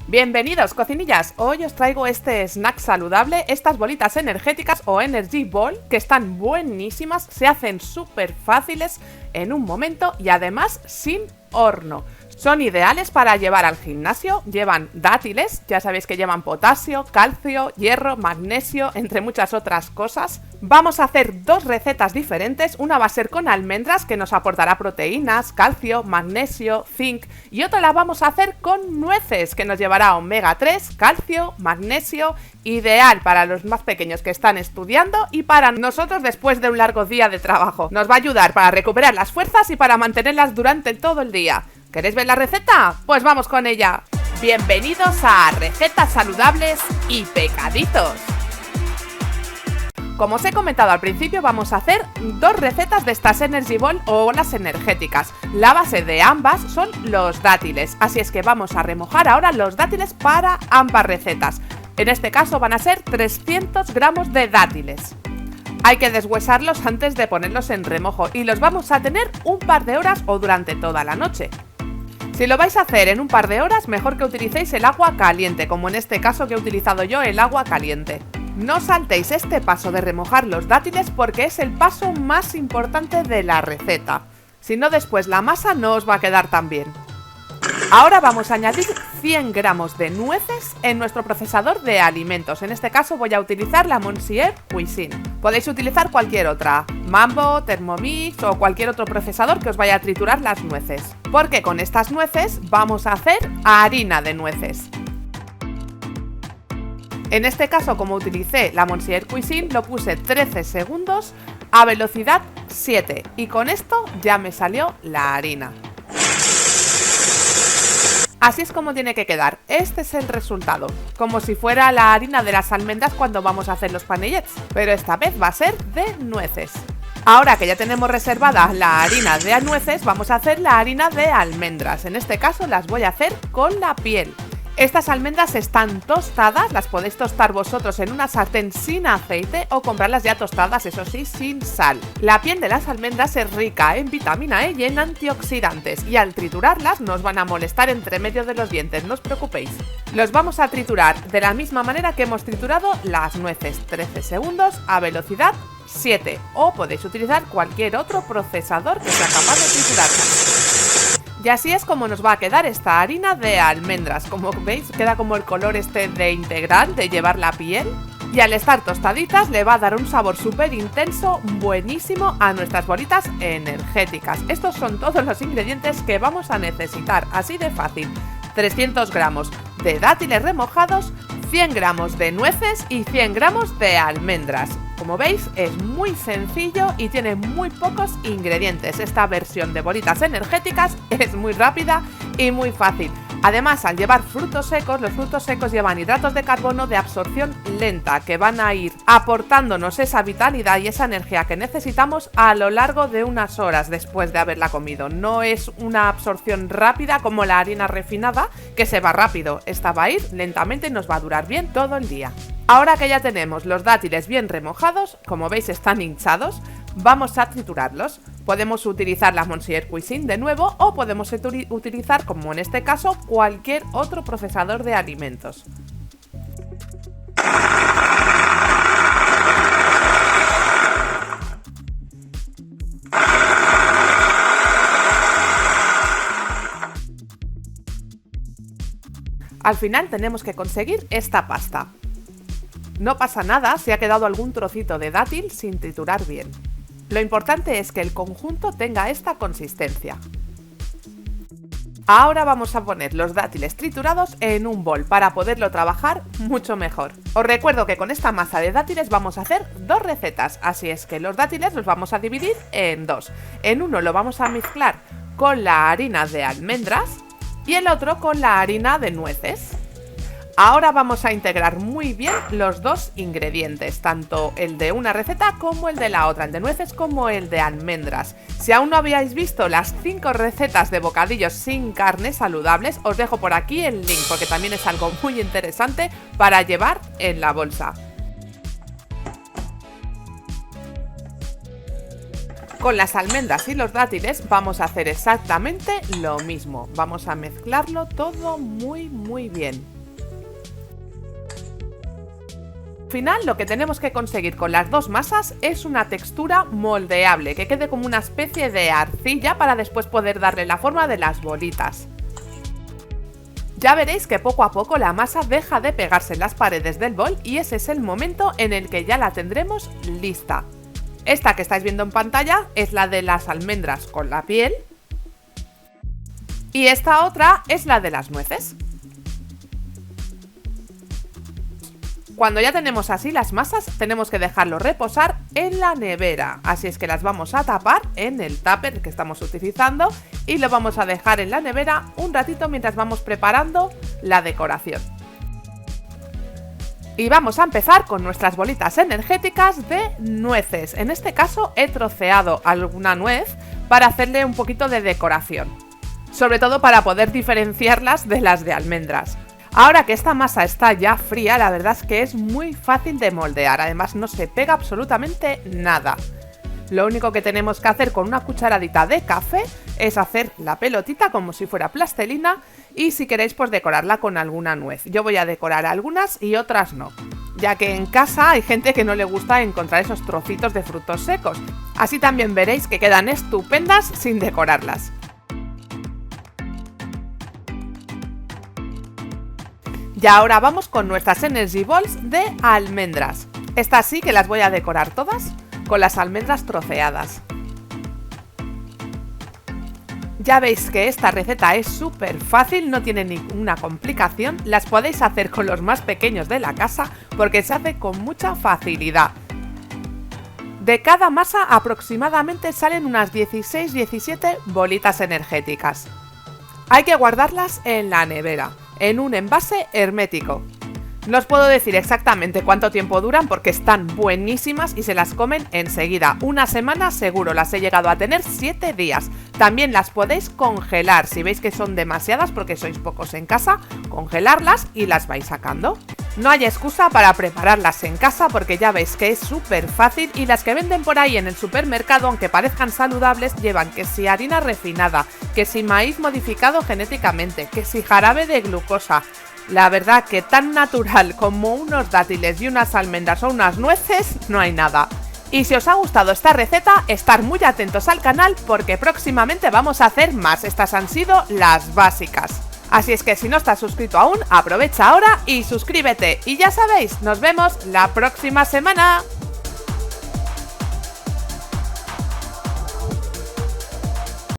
Bienvenidos, cocinillas. Hoy os traigo este snack saludable, estas bolitas energéticas o Energy Ball, que están buenísimas, se hacen súper fáciles en un momento y además sin horno. Son ideales para llevar al gimnasio, llevan dátiles, ya sabéis que llevan potasio, calcio, hierro, magnesio, entre muchas otras cosas. Vamos a hacer dos recetas diferentes, una va a ser con almendras que nos aportará proteínas, calcio, magnesio, zinc, y otra la vamos a hacer con nueces que nos llevará omega 3, calcio, magnesio, ideal para los más pequeños que están estudiando y para nosotros después de un largo día de trabajo. Nos va a ayudar para recuperar las fuerzas y para mantenerlas durante todo el día. ¿Queréis ver la receta? Pues vamos con ella. Bienvenidos a Recetas Saludables y Pecaditos. Como os he comentado al principio, vamos a hacer dos recetas de estas Energy Ball o bolas energéticas. La base de ambas son los dátiles, así es que vamos a remojar ahora los dátiles para ambas recetas. En este caso van a ser 300 gramos de dátiles. Hay que deshuesarlos antes de ponerlos en remojo y los vamos a tener un par de horas o durante toda la noche. Si lo vais a hacer en un par de horas, mejor que utilicéis el agua caliente, como en este caso que he utilizado yo el agua caliente. No saltéis este paso de remojar los dátiles porque es el paso más importante de la receta. Si no, después la masa no os va a quedar tan bien. Ahora vamos a añadir 100 gramos de nueces en nuestro procesador de alimentos. En este caso voy a utilizar la Monsieur Cuisine. Podéis utilizar cualquier otra, Mambo, Thermomix o cualquier otro procesador que os vaya a triturar las nueces. Porque con estas nueces vamos a hacer harina de nueces. En este caso, como utilicé la Monsieur Cuisine, lo puse 13 segundos a velocidad 7 y con esto ya me salió la harina. Así es como tiene que quedar, este es el resultado, como si fuera la harina de las almendras cuando vamos a hacer los panellets, pero esta vez va a ser de nueces. Ahora que ya tenemos reservada la harina de nueces, vamos a hacer la harina de almendras, en este caso las voy a hacer con la piel. Estas almendras están tostadas, las podéis tostar vosotros en una sartén sin aceite o comprarlas ya tostadas, eso sí, sin sal. La piel de las almendras es rica en vitamina E y en antioxidantes y al triturarlas nos van a molestar entre medio de los dientes, no os preocupéis. Los vamos a triturar de la misma manera que hemos triturado las nueces, 13 segundos a velocidad 7 o podéis utilizar cualquier otro procesador que sea capaz de triturarlas. Y así es como nos va a quedar esta harina de almendras. Como veis, queda como el color este de integral, de llevar la piel. Y al estar tostaditas le va a dar un sabor súper intenso, buenísimo a nuestras bolitas energéticas. Estos son todos los ingredientes que vamos a necesitar, así de fácil. 300 gramos de dátiles remojados, 100 gramos de nueces y 100 gramos de almendras. Como veis, es muy sencillo y tiene muy pocos ingredientes. Esta versión de bolitas energéticas es muy rápida y muy fácil. Además, al llevar frutos secos, los frutos secos llevan hidratos de carbono de absorción lenta que van a ir aportándonos esa vitalidad y esa energía que necesitamos a lo largo de unas horas después de haberla comido. No es una absorción rápida como la harina refinada, que se va rápido. Esta va a ir lentamente y nos va a durar bien todo el día. Ahora que ya tenemos los dátiles bien remojados, como veis están hinchados, vamos a triturarlos. Podemos utilizar la Monsieur Cuisine de nuevo o podemos utilizar, como en este caso, cualquier otro procesador de alimentos. Al final tenemos que conseguir esta pasta. No pasa nada si ha quedado algún trocito de dátil sin triturar bien. Lo importante es que el conjunto tenga esta consistencia. Ahora vamos a poner los dátiles triturados en un bol para poderlo trabajar mucho mejor. Os recuerdo que con esta masa de dátiles vamos a hacer dos recetas, así es que los dátiles los vamos a dividir en dos. En uno lo vamos a mezclar con la harina de almendras y el otro con la harina de nueces. Ahora vamos a integrar muy bien los dos ingredientes, tanto el de una receta como el de la otra, el de nueces como el de almendras. Si aún no habíais visto las 5 recetas de bocadillos sin carne saludables, os dejo por aquí el link porque también es algo muy interesante para llevar en la bolsa. Con las almendras y los dátiles vamos a hacer exactamente lo mismo. Vamos a mezclarlo todo muy bien. Al final lo que tenemos que conseguir con las dos masas es una textura moldeable, que quede como una especie de arcilla para después poder darle la forma de las bolitas. Ya veréis que poco a poco la masa deja de pegarse en las paredes del bol y ese es el momento en el que ya la tendremos lista. Esta que estáis viendo en pantalla es la de las almendras con la piel y esta otra es la de las nueces. Cuando ya tenemos así las masas, tenemos que dejarlo reposar en la nevera. Así es que las vamos a tapar en el tupper que estamos utilizando y lo vamos a dejar en la nevera un ratito mientras vamos preparando la decoración. Y vamos a empezar con nuestras bolitas energéticas de nueces. En este caso he troceado alguna nuez para hacerle un poquito de decoración. Sobre todo para poder diferenciarlas de las de almendras. Ahora que esta masa está ya fría, la verdad es que es muy fácil de moldear, además no se pega absolutamente nada. Lo único que tenemos que hacer con una cucharadita de café es hacer la pelotita como si fuera plastilina y si queréis pues decorarla con alguna nuez. Yo voy a decorar algunas y otras no, ya que en casa hay gente que no le gusta encontrar esos trocitos de frutos secos. Así también veréis que quedan estupendas sin decorarlas. Y ahora vamos con nuestras Energy Balls de almendras. Estas sí que las voy a decorar todas con las almendras troceadas. Ya veis que esta receta es súper fácil, no tiene ninguna complicación. Las podéis hacer con los más pequeños de la casa porque se hace con mucha facilidad. De cada masa aproximadamente salen unas 16-17 bolitas energéticas. Hay que guardarlas en la nevera, en un envase hermético. No os puedo decir exactamente cuánto tiempo duran porque están buenísimas y se las comen enseguida. Una semana seguro, las he llegado a tener 7 días. También las podéis congelar, si veis que son demasiadas porque sois pocos en casa, congelarlas y las vais sacando. No hay excusa para prepararlas en casa porque ya veis que es súper fácil y las que venden por ahí en el supermercado, aunque parezcan saludables, llevan que si harina refinada, que si maíz modificado genéticamente, que si jarabe de glucosa. La verdad que tan natural como unos dátiles y unas almendras o unas nueces, no hay nada. Y si os ha gustado esta receta, estar muy atentos al canal porque próximamente vamos a hacer más. Estas han sido las básicas. Así es que si no estás suscrito aún, aprovecha ahora y suscríbete. Y ya sabéis, nos vemos la próxima semana.